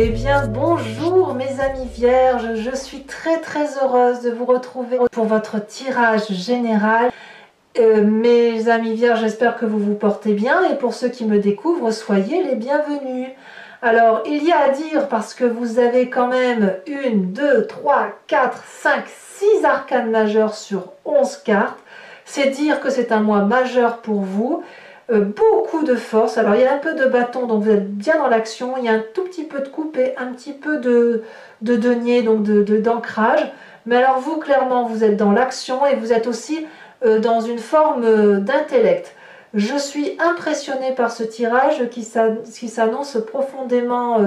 Eh bien bonjour mes amis vierges, je suis très heureuse de vous retrouver pour votre tirage général. Mes amis vierges, j'espère que vous vous portez bien et pour ceux qui me découvrent, soyez les bienvenus. Alors il y a à dire parce que vous avez quand même 1, 2, 3, 4, 5, 6 arcanes majeures sur 11 cartes. C'est dire que c'est un mois majeur pour vous. Beaucoup de force, alors il y a un peu de bâton donc vous êtes bien dans l'action, il y a un tout petit peu de coupe et un petit peu de denier, donc d'ancrage, mais alors vous clairement vous êtes dans l'action et vous êtes aussi dans une forme d'intellect. Je suis impressionnée par ce tirage qui s'annonce profondément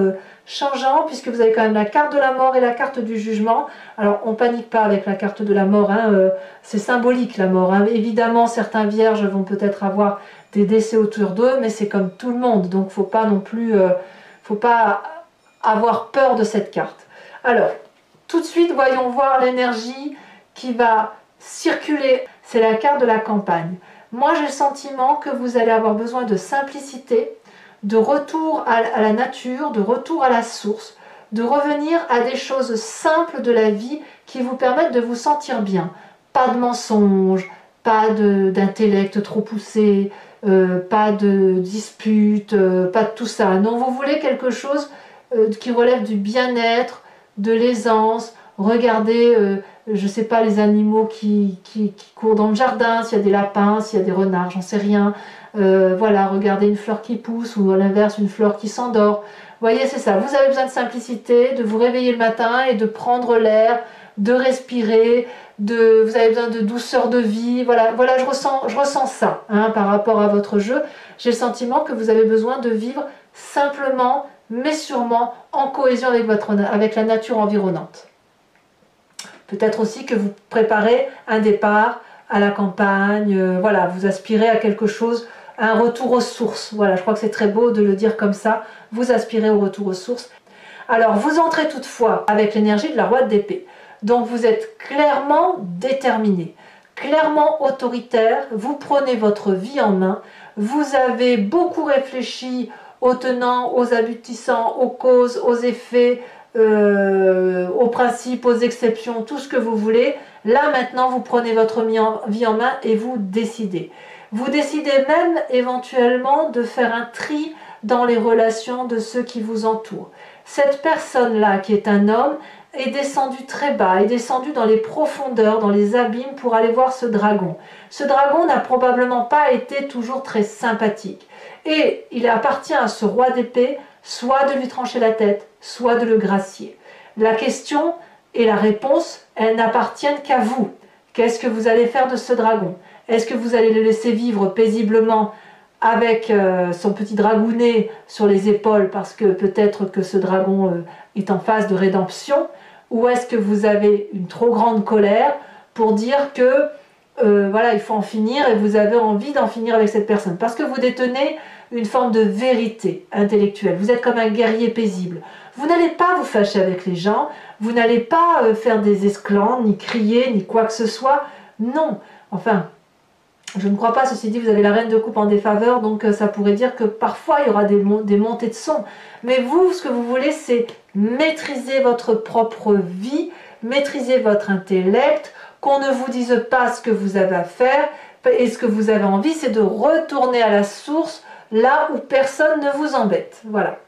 changeant, puisque vous avez quand même la carte de la mort et la carte du jugement. Alors on panique pas avec la carte de la mort, hein, c'est symbolique la mort, hein. Évidemment certains vierges vont peut-être avoir des décès autour d'eux, mais c'est comme tout le monde, donc faut pas non plus faut pas avoir peur de cette carte. Alors tout de suite voyons voir l'énergie qui va circuler. C'est la carte de la campagne. Moi j'ai le sentiment que vous allez avoir besoin de simplicité, de retour à la nature, de retour à la source, de revenir à des choses simples de la vie qui vous permettent de vous sentir bien. Pas de mensonges, pas d'intellect trop poussé, pas de disputes, pas de tout ça. Non, vous voulez quelque chose qui relève du bien-être, de l'aisance. Regardez, je ne sais pas, les animaux qui courent dans le jardin, s'il y a des lapins, s'il y a des renards, j'en sais rien. Voilà, regardez une fleur qui pousse ou à l'inverse une fleur qui s'endort. Vous voyez, c'est ça. Vous avez besoin de simplicité, de vous réveiller le matin et de prendre l'air, de respirer, vous avez besoin de douceur de vie. Voilà, je ressens ça hein, par rapport à votre jeu. J'ai le sentiment que vous avez besoin de vivre simplement, mais sûrement en cohésion avec la nature environnante. Peut-être aussi que vous préparez un départ à la campagne, voilà, vous aspirez à quelque chose, à un retour aux sources. Voilà, je crois que c'est très beau de le dire comme ça, vous aspirez au retour aux sources. Alors, vous entrez toutefois avec l'énergie de la roi d'épée. Donc, vous êtes clairement déterminé, clairement autoritaire, vous prenez votre vie en main, vous avez beaucoup réfléchi aux tenants, aux aboutissants, aux causes, aux effets, aux principes, aux exceptions, tout ce que vous voulez. Là maintenant vous prenez votre vie en main et vous décidez. Vous décidez même éventuellement de faire un tri dans les relations de ceux qui vous entourent. Cette personne-là qui est un homme est descendu très bas, est descendu dans les profondeurs, dans les abîmes pour aller voir ce dragon. Ce dragon n'a probablement pas été toujours très sympathique. Et il appartient à ce roi d'épée soit de lui trancher la tête, soit de le gracier. La question et la réponse, elles n'appartiennent qu'à vous. Qu'est-ce que vous allez faire de ce dragon? Est-ce que vous allez le laisser vivre paisiblement avec son petit dragounet sur les épaules parce que peut-être que ce dragon est en phase de rédemption? Ou est-ce que vous avez une trop grande colère pour dire que voilà, il faut en finir et vous avez envie d'en finir avec cette personne? Parce que vous détenez une forme de vérité intellectuelle. Vous êtes comme un guerrier paisible. Vous n'allez pas vous fâcher avec les gens, vous n'allez pas faire des esclandres, ni crier, ni quoi que ce soit. Non. Enfin, je ne crois pas, ceci dit, vous avez la reine de coupe en défaveur, donc ça pourrait dire que parfois il y aura des montées de son. Mais vous, ce que vous voulez, c'est maîtriser votre propre vie, maîtriser votre intellect, qu'on ne vous dise pas ce que vous avez à faire, et ce que vous avez envie, c'est de retourner à la source, là où personne ne vous embête. Voilà.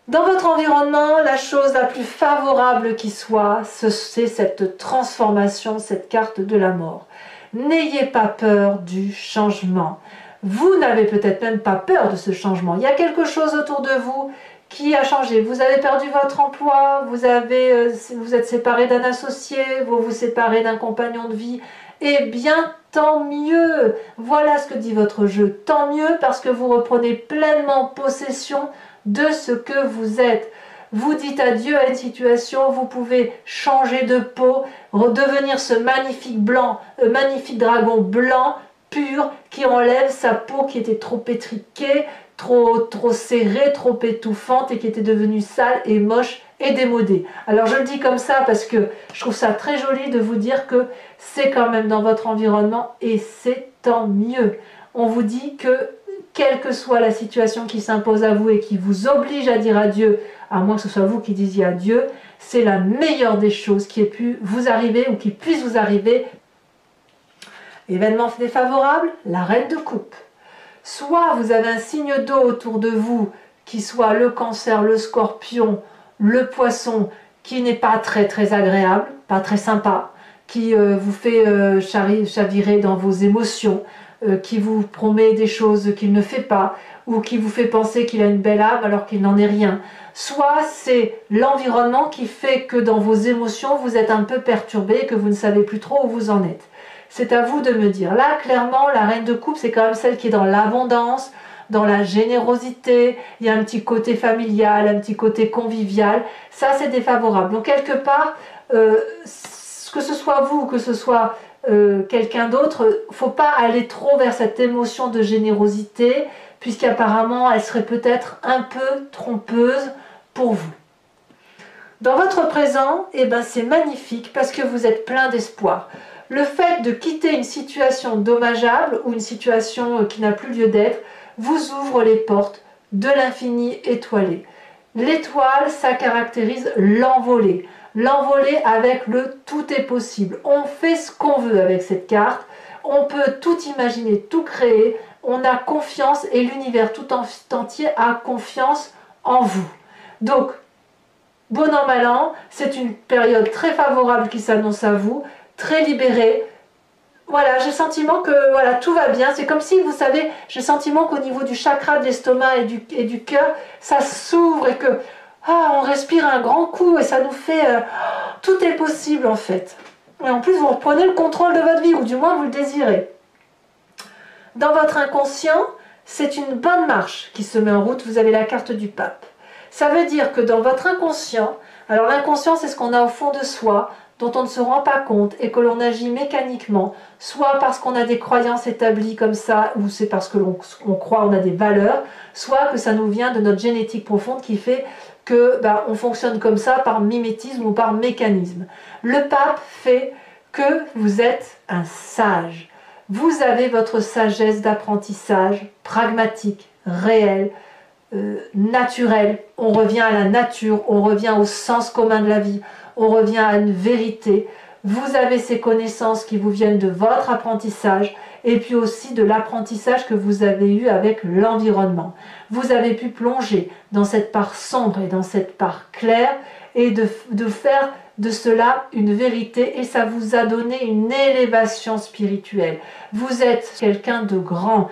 Dans votre environnement, la chose la plus favorable qui soit, c'est cette transformation, cette carte de la mort. N'ayez pas peur du changement. Vous n'avez peut-être même pas peur de ce changement. Il y a quelque chose autour de vous qui a changé. Vous avez perdu votre emploi, vous êtes séparé d'un associé, vous vous séparez d'un compagnon de vie. Eh bien, tant mieux. Voilà ce que dit votre jeu. Tant mieux parce que vous reprenez pleinement possession de ce que vous êtes. Vous dites adieu à une situation, vous pouvez changer de peau, redevenir ce magnifique dragon blanc, pur, qui enlève sa peau qui était trop étriquée, trop serrée, trop étouffante et qui était devenue sale et moche et démodée. Alors je le dis comme ça parce que je trouve ça très joli de vous dire que c'est quand même dans votre environnement et c'est tant mieux. On vous dit que quelle que soit la situation qui s'impose à vous et qui vous oblige à dire adieu à moins que ce soit vous qui disiez adieu, c'est la meilleure des choses qui ait pu vous arriver ou qui puisse vous arriver. Événement défavorable, la reine de coupe. Soit vous avez un signe d'eau autour de vous, qui soit le cancer, le scorpion, le poisson, qui n'est pas très agréable, pas très sympa, qui vous fait chavirer dans vos émotions, qui vous promet des choses qu'il ne fait pas, ou qui vous fait penser qu'il a une belle âme alors qu'il n'en est rien. Soit c'est l'environnement qui fait que dans vos émotions, vous êtes un peu perturbé et que vous ne savez plus trop où vous en êtes. C'est à vous de me dire. Là, clairement, la reine de coupe, c'est quand même celle qui est dans l'abondance, dans la générosité, il y a un petit côté familial, un petit côté convivial. Ça, c'est défavorable. Donc, quelque part, que ce soit vous ou que ce soit quelqu'un d'autre, il ne faut pas aller trop vers cette émotion de générosité, puisqu'apparemment, elle serait peut-être un peu trompeuse pour vous. Dans votre présent, eh ben, c'est magnifique parce que vous êtes plein d'espoir. Le fait de quitter une situation dommageable ou une situation qui n'a plus lieu d'être vous ouvre les portes de l'infini étoilé. L'étoile, ça caractérise l'envolée. L'envolée avec le tout est possible. On fait ce qu'on veut avec cette carte. On peut tout imaginer, tout créer. On a confiance et l'univers tout entier a confiance en vous. Donc, bon an, mal an, c'est une période très favorable qui s'annonce à vous. Très libéré. Voilà, j'ai le sentiment que voilà, tout va bien. C'est comme si, vous savez, j'ai le sentiment qu'au niveau du chakra de l'estomac et du cœur, ça s'ouvre et que on respire un grand coup et ça nous fait... tout est possible en fait. Et en plus, vous reprenez le contrôle de votre vie, ou du moins vous le désirez. Dans votre inconscient, c'est une bonne marche qui se met en route. Vous avez la carte du pape. Ça veut dire que dans votre inconscient, alors l'inconscient, c'est ce qu'on a au fond de soi, dont on ne se rend pas compte et que l'on agit mécaniquement, soit parce qu'on a des croyances établies comme ça, ou c'est parce que l'on croit, on a des valeurs, soit que ça nous vient de notre génétique profonde qui fait que on fonctionne comme ça par mimétisme ou par mécanisme. Le pape fait que vous êtes un sage. Vous avez votre sagesse d'apprentissage pragmatique, réelle, naturelle. On revient à la nature, on revient au sens commun de la vie. On revient à une vérité. Vous avez ces connaissances qui vous viennent de votre apprentissage et puis aussi de l'apprentissage que vous avez eu avec l'environnement. Vous avez pu plonger dans cette part sombre et dans cette part claire et de faire de cela une vérité et ça vous a donné une élévation spirituelle. Vous êtes quelqu'un de grand,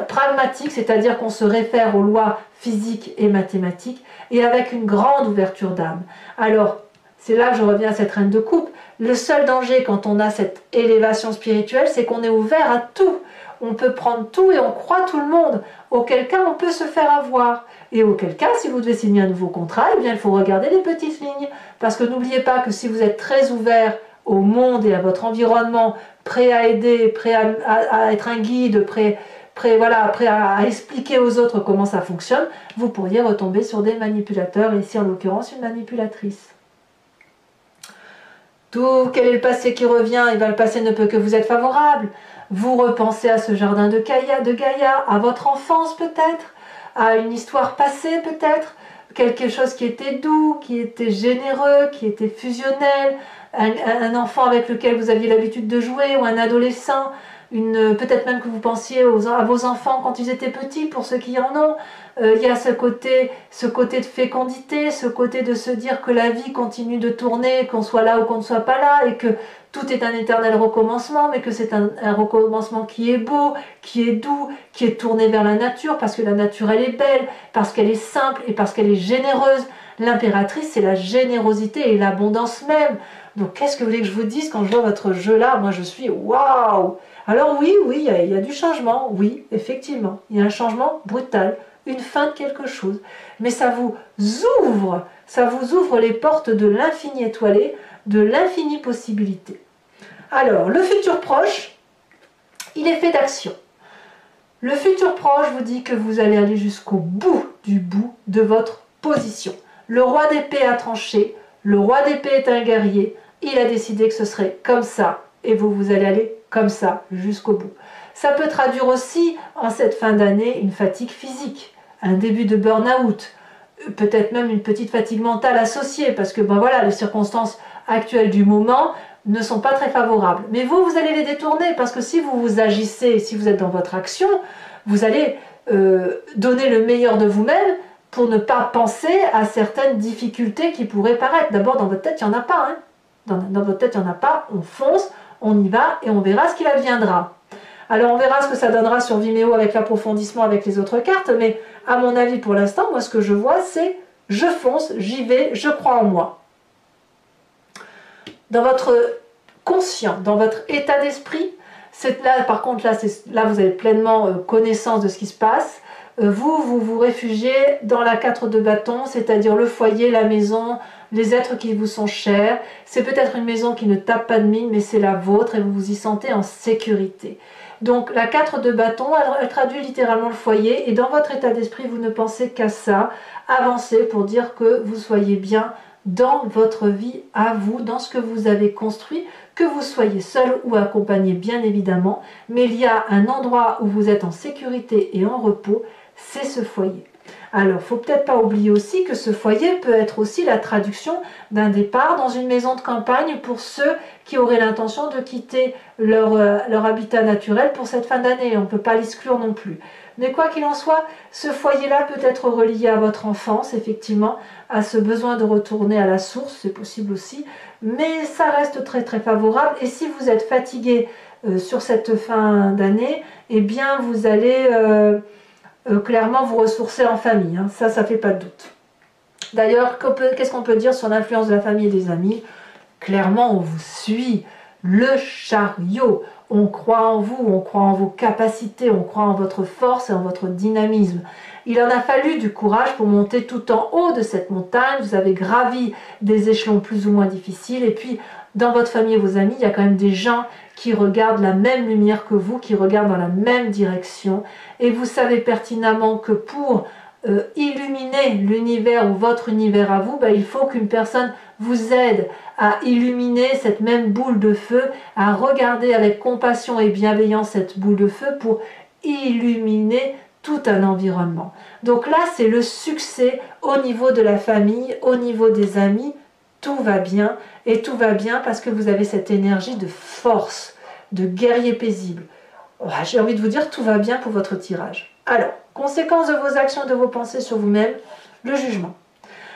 pragmatique, c'est-à-dire qu'on se réfère aux lois physiques et mathématiques et avec une grande ouverture d'âme. Alors, c'est là que je reviens à cette reine de coupe. Le seul danger quand on a cette élévation spirituelle, c'est qu'on est ouvert à tout. On peut prendre tout et on croit tout le monde. Auquel cas, on peut se faire avoir. Et auquel cas, si vous devez signer un nouveau contrat, eh bien, il faut regarder les petites lignes. Parce que n'oubliez pas que si vous êtes très ouvert au monde et à votre environnement, prêt à aider, prêt à être un guide, prêt à expliquer aux autres comment ça fonctionne, vous pourriez retomber sur des manipulateurs, ici en l'occurrence une manipulatrice. Quel est le passé qui revient? Et bien, le passé ne peut que vous être favorable. Vous repensez à ce jardin de Gaïa, à votre enfance peut-être, à une histoire passée peut-être, quelque chose qui était doux, qui était généreux, qui était fusionnel, un enfant avec lequel vous aviez l'habitude de jouer, ou un adolescent, peut-être même que vous pensiez à vos enfants quand ils étaient petits, pour ceux qui en ont. Il y a ce côté de fécondité, ce côté de se dire que la vie continue de tourner, qu'on soit là ou qu'on ne soit pas là, et que tout est un éternel recommencement, mais que c'est un recommencement qui est beau, qui est doux, qui est tourné vers la nature, parce que la nature, elle est belle, parce qu'elle est simple et parce qu'elle est généreuse. L'impératrice, c'est la générosité et l'abondance même. Donc, qu'est-ce que vous voulez que je vous dise quand je vois votre jeu là? Moi, je suis waouh! Alors oui, il y a du changement, oui, effectivement. Il y a un changement brutal, une fin de quelque chose. Mais ça vous ouvre les portes de l'infini étoilé, de l'infini possibilité. Alors, le futur proche, il est fait d'action. Le futur proche vous dit que vous allez aller jusqu'au bout de votre position. Le roi d'épée a tranché, le roi d'épée est un guerrier, il a décidé que ce serait comme ça, et vous allez aller comme ça, jusqu'au bout. Ça peut traduire aussi, en cette fin d'année, une fatigue physique, un début de burn-out, peut-être même une petite fatigue mentale associée, parce que ben voilà, les circonstances actuelles du moment ne sont pas très favorables. Mais vous, vous allez les détourner, parce que si vous vous agissez, si vous êtes dans votre action, vous allez donner le meilleur de vous-même pour ne pas penser à certaines difficultés qui pourraient paraître. D'abord, dans votre tête, il n'y en a pas. Hein. Dans votre tête, il n'y en a pas. On fonce, on y va et on verra ce qu'il adviendra. Alors, on verra ce que ça donnera sur Vimeo avec l'approfondissement avec les autres cartes, mais à mon avis, pour l'instant, moi, ce que je vois, c'est je fonce, j'y vais, je crois en moi. Dans votre conscient, dans votre état d'esprit, là, par contre, là, vous avez pleinement connaissance de ce qui se passe. Vous vous réfugiez dans la 4 de bâton, c'est-à-dire le foyer, la maison, les êtres qui vous sont chers. C'est peut-être une maison qui ne tape pas de mine, mais c'est la vôtre et vous vous y sentez en sécurité. Donc la 4 de bâton, elle traduit littéralement le foyer et dans votre état d'esprit, vous ne pensez qu'à ça. Avancez pour dire que vous soyez bien dans votre vie à vous, dans ce que vous avez construit, que vous soyez seul ou accompagné bien évidemment, mais il y a un endroit où vous êtes en sécurité et en repos, c'est ce foyer. Alors, il ne faut peut-être pas oublier aussi que ce foyer peut être aussi la traduction d'un départ dans une maison de campagne pour ceux qui auraient l'intention de quitter leur habitat naturel pour cette fin d'année. On ne peut pas l'exclure non plus. Mais quoi qu'il en soit, ce foyer-là peut être relié à votre enfance, effectivement, à ce besoin de retourner à la source, c'est possible aussi, mais ça reste très très favorable. Et si vous êtes fatigué sur cette fin d'année, eh bien vous allez clairement vous ressourcer en famille, hein. Ça fait pas de doute. D'ailleurs, qu'est-ce qu'on peut dire sur l'influence de la famille et des amis? Clairement, on vous suit, le chariot. On croit en vous, on croit en vos capacités, on croit en votre force et en votre dynamisme. Il en a fallu du courage pour monter tout en haut de cette montagne. Vous avez gravi des échelons plus ou moins difficiles. Et puis, dans votre famille et vos amis, il y a quand même des gens qui regardent la même lumière que vous, qui regardent dans la même direction. Et vous savez pertinemment que pour illuminer l'univers ou votre univers à vous, il faut qu'une personne vous aide à illuminer cette même boule de feu, à regarder avec compassion et bienveillance cette boule de feu pour illuminer tout un environnement. Donc là, c'est le succès au niveau de la famille, au niveau des amis, tout va bien, et tout va bien parce que vous avez cette énergie de force, de guerrier paisible. J'ai envie de vous dire, tout va bien pour votre tirage. Alors, conséquence de vos actions et de vos pensées sur vous-même, le jugement.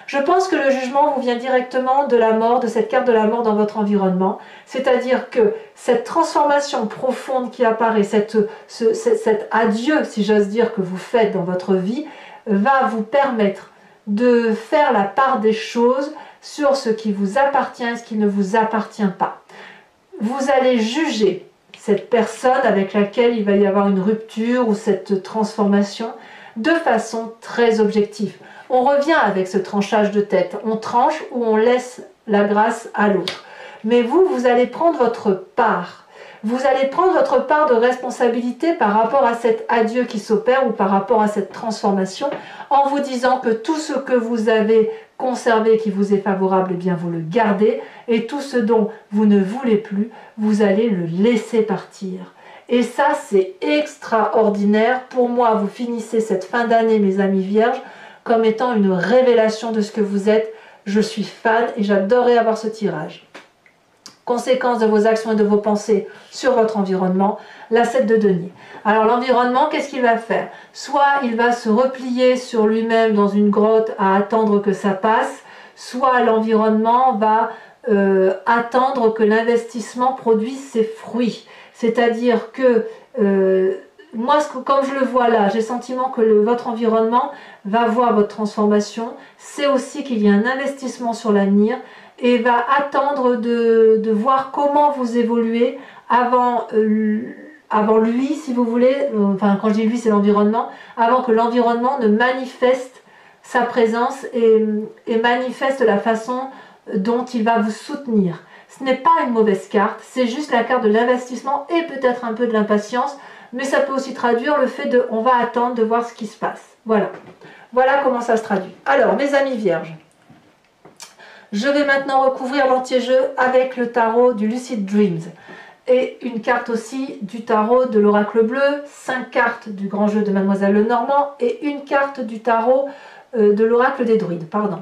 Je pense que le jugement vous vient directement de la mort, de cette carte de la mort dans votre environnement. C'est-à-dire que cette transformation profonde qui apparaît, cet adieu, si j'ose dire, que vous faites dans votre vie, va vous permettre de faire la part des choses sur ce qui vous appartient et ce qui ne vous appartient pas. Vous allez juger cette personne avec laquelle il va y avoir une rupture ou cette transformation de façon très objective. On revient avec ce tranchage de tête. On tranche ou on laisse la grâce à l'autre. Mais vous, vous allez prendre votre part. Vous allez prendre votre part de responsabilité par rapport à cet adieu qui s'opère ou par rapport à cette transformation en vous disant que tout ce que vous avez conservé qui vous est favorable, eh bien vous le gardez et tout ce dont vous ne voulez plus, vous allez le laisser partir. Et ça, c'est extraordinaire. Pour moi, vous finissez cette fin d'année, mes amis vierges, comme étant une révélation de ce que vous êtes. Je suis fan et j'adorerais avoir ce tirage. Conséquence de vos actions et de vos pensées sur votre environnement, la 7 de denier. Alors l'environnement, qu'est-ce qu'il va faire? Soit il va se replier sur lui-même dans une grotte à attendre que ça passe, soit l'environnement va attendre que l'investissement produise ses fruits. C'est-à-dire que moi, comme je le vois là, j'ai le sentiment que votre environnement va voir votre transformation. C'est aussi qu'il y a un investissement sur l'avenir et va attendre de voir comment vous évoluez avant lui, si vous voulez, enfin quand je dis lui, c'est l'environnement, avant que l'environnement ne manifeste sa présence et manifeste la façon dont il va vous soutenir. Ce n'est pas une mauvaise carte, c'est juste la carte de l'investissement et peut-être un peu de l'impatience, mais ça peut aussi traduire le fait de on va attendre de voir ce qui se passe. Voilà. Voilà comment ça se traduit. Alors, mes amis vierges, je vais maintenant recouvrir l'anti-jeu avec le tarot du Lucid Dreams et une carte aussi du tarot de l'oracle bleu, 5 cartes du grand jeu de Mademoiselle Lenormand et une carte du tarot de l'oracle des druides, pardon.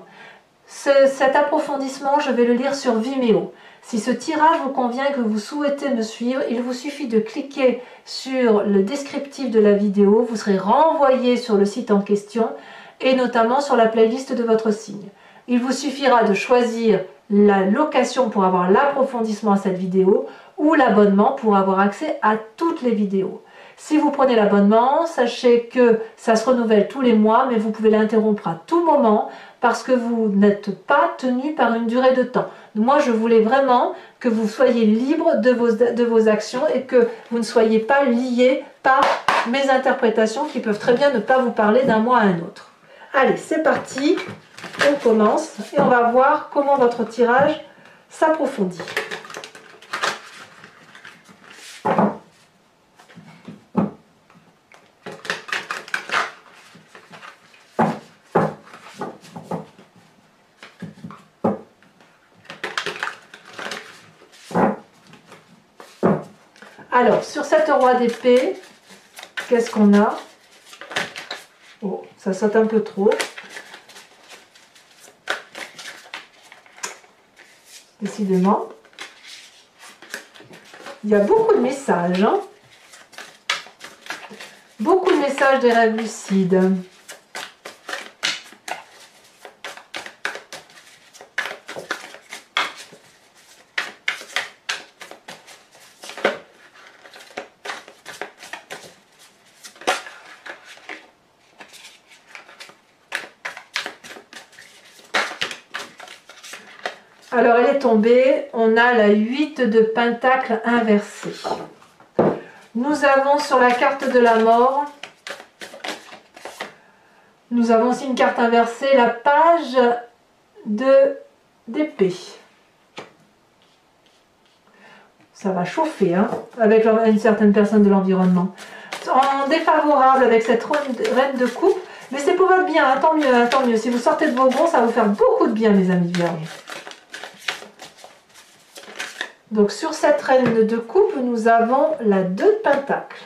Cet approfondissement, je vais le lire sur Vimeo. Si ce tirage vous convient et que vous souhaitez me suivre, il vous suffit de cliquer sur le descriptif de la vidéo, vous serez renvoyé sur le site en question et notamment sur la playlist de votre signe. Il vous suffira de choisir la location pour avoir l'approfondissement à cette vidéo ou l'abonnement pour avoir accès à toutes les vidéos. Si vous prenez l'abonnement, sachez que ça se renouvelle tous les mois, mais vous pouvez l'interrompre à tout moment parce que vous n'êtes pas tenu par une durée de temps. Moi, je voulais vraiment que vous soyez libre de vos actions et que vous ne soyez pas lié par mes interprétations qui peuvent très bien ne pas vous parler d'un mois à un autre. Allez, c'est parti, on commence et on va voir comment votre tirage s'approfondit. Alors, sur cette roi d'épée, qu'est-ce qu'on a? Oh, ça saute un peu trop. Décidément. Il y a beaucoup de messages. Hein, beaucoup de messages des rêves lucides. Alors, elle est tombée, on a la 8 de Pentacle inversée. Nous avons sur la carte de la mort, nous avons aussi une carte inversée, la page d'épée. Ça va chauffer, hein, avec une certaine personne de l'environnement. En défavorable avec cette reine de coupe, mais c'est pour votre bien, hein, tant mieux, hein, tant mieux. Si vous sortez de vos gonds, ça va vous faire beaucoup de bien, mes amis vierges. Donc sur cette reine de coupe, nous avons la 2 de Pentacle.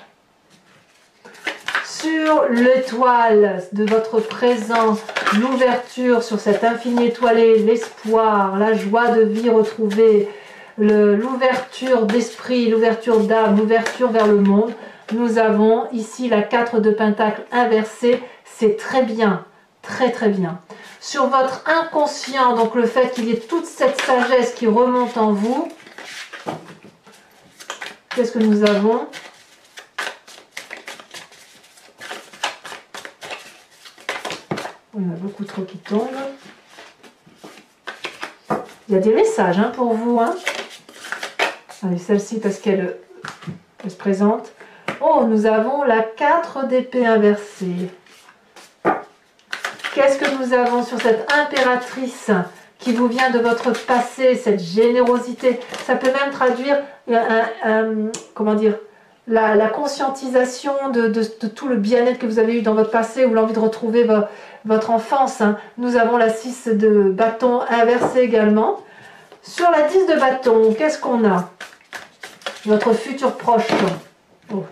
Sur l'étoile de votre présent, l'ouverture sur cette infini étoilé, l'espoir, la joie de vie retrouvée, l'ouverture d'esprit, l'ouverture d'âme, l'ouverture vers le monde. Nous avons ici la 4 de Pentacle inversée. C'est très bien, très très bien. Sur votre inconscient, donc le fait qu'il y ait toute cette sagesse qui remonte en vous, qu'est-ce que nous avons? Il y en a beaucoup trop qui tombent. Il y a des messages hein, pour vous. Hein. Allez, celle-ci parce qu'elle se présente. Oh, nous avons la 4 d'épée inversée. Qu'est-ce que nous avons sur cette impératrice qui vous vient de votre passé, cette générosité? Ça peut même traduire comment dire, la conscientisation de tout le bien-être que vous avez eu dans votre passé ou l'envie de retrouver votre enfance. Hein. Nous avons la 6 de bâton inversée également. Sur la 10 de bâton, qu'est-ce qu'on a? Votre futur proche. Oh.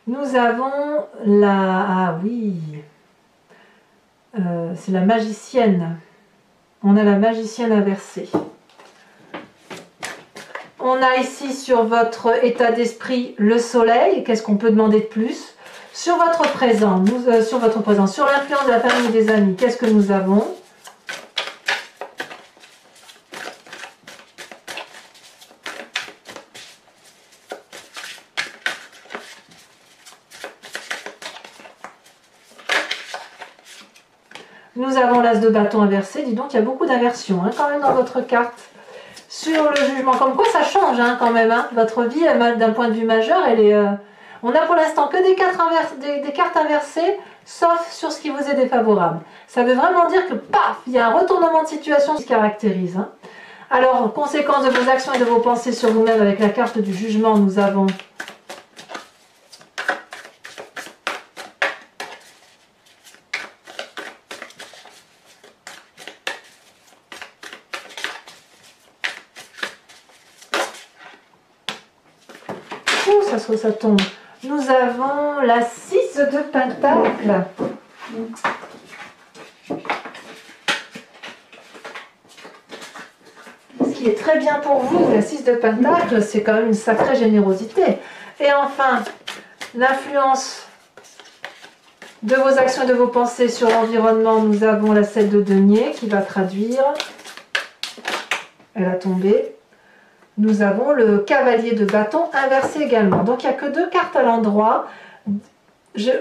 Nous avons la... Ah oui, c'est la magicienne. On a la magicienne inversée. On a ici sur votre état d'esprit le soleil. Qu'est-ce qu'on peut demander de plus? Sur votre présent, sur l'influence de la famille et des amis, qu'est-ce que nous avons? Nous avons l'as de bâton inversé. Dis donc, il y a beaucoup d'inversions hein, quand même dans votre carte. Sur le jugement, comme quoi ça change hein, quand même. Hein. Votre vie, d'un point de vue majeur, elle est... On a pour l'instant que des cartes inversées, sauf sur ce qui vous est défavorable. Ça veut vraiment dire que, paf, il y a un retournement de situation qui se caractérise. Hein. Alors, conséquence de vos actions et de vos pensées sur vous-même avec la carte du jugement, nous avons... ça tombe. Nous avons la 6 de Pentacle. Ce qui est très bien pour vous, la 6 de Pentacle, c'est quand même une sacrée générosité. Et enfin, l'influence de vos actions et de vos pensées sur l'environnement, nous avons la 7 de denier qui va traduire. Elle a tombé. Nous avons le cavalier de bâton inversé également. Donc il n'y a que 2 cartes à l'endroit.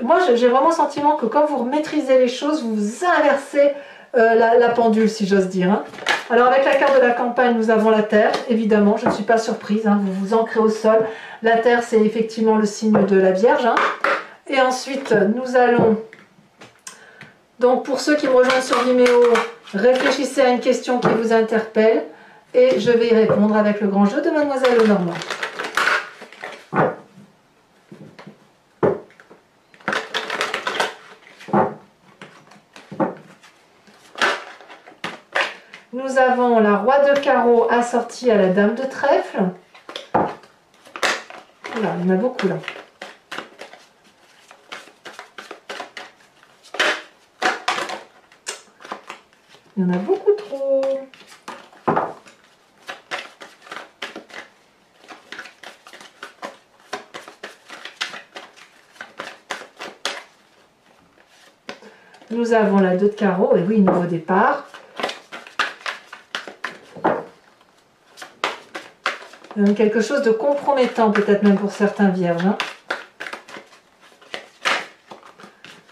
Moi j'ai vraiment le sentiment que quand vous maîtrisez les choses, vous inversez la pendule, si j'ose dire. Hein. Alors avec la carte de la campagne, nous avons la terre, évidemment, je ne suis pas surprise, hein, vous vous ancrez au sol. La terre, c'est effectivement le signe de la Vierge. Hein. Et ensuite, nous allons, donc pour ceux qui me rejoignent sur Vimeo, réfléchissez à une question qui vous interpelle. Et je vais y répondre avec le grand jeu de Mademoiselle Lenormand. Nous avons la roi de carreau assortie à la dame de trèfle. Oula, il y en a beaucoup là. Il y en a beaucoup trop. Nous avons la 2 de carreau, et oui, nouveau départ. Quelque chose de compromettant, peut-être même pour certains vierges. Hein.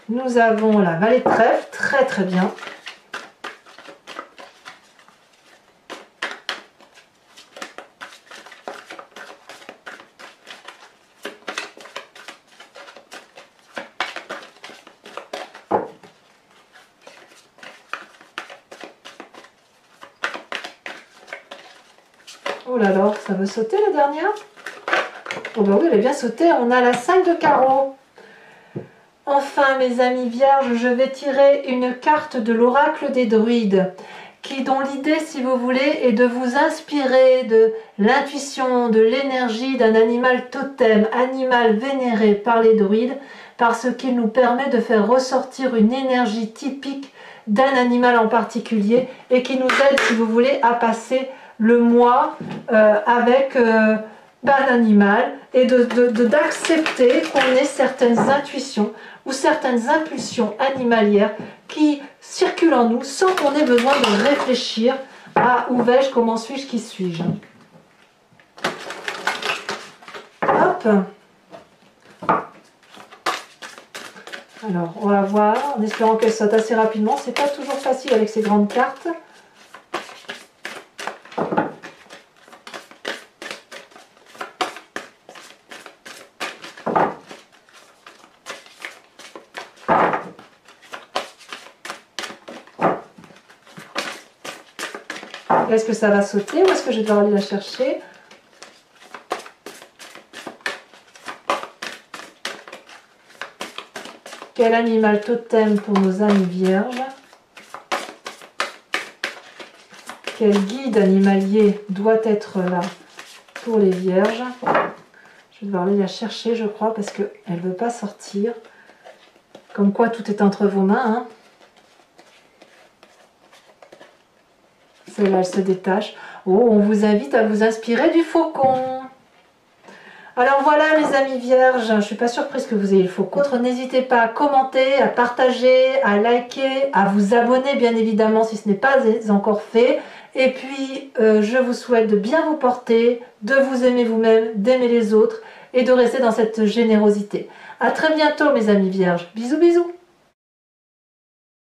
Nous avons la vallée de trèfle, très très bien. Oh là là, ça veut sauter la dernière? Oh bah oui, elle est bien sautée. On a la 5 de carreau. Enfin, mes amis vierges, je vais tirer une carte de l'oracle des druides, dont l'idée, si vous voulez, est de vous inspirer de l'intuition, de l'énergie d'un animal totem, animal vénéré par les druides, parce qu'il nous permet de faire ressortir une énergie typique d'un animal en particulier et qui nous aide, si vous voulez, à passer le mois avec un animal et d'accepter qu'on ait certaines intuitions ou certaines impulsions animalières qui circulent en nous sans qu'on ait besoin de réfléchir à où vais-je, comment suis-je, qui suis-je. Hop. Alors, on va voir, en espérant qu'elle saute assez rapidement. C'est pas toujours facile avec ces grandes cartes. Est-ce que ça va sauter ou est-ce que je dois aller la chercher? Quel animal totem pour nos amis vierges? Quel guide animalier doit être là pour les vierges? Je vais devoir aller la chercher, je crois, parce qu'elle ne veut pas sortir. Comme quoi, tout est entre vos mains. Hein. Celle-là, elle se détache. Oh, on vous invite à vous inspirer du faucon. Alors voilà, mes amis vierges, je ne suis pas surprise que vous ayez le faucon. N'hésitez pas à commenter, à partager, à liker, à vous abonner, bien évidemment, si ce n'est pas encore fait. Et puis, je vous souhaite de bien vous porter, de vous aimer vous-même, d'aimer les autres et de rester dans cette générosité. À très bientôt, mes amis vierges. Bisous, bisous.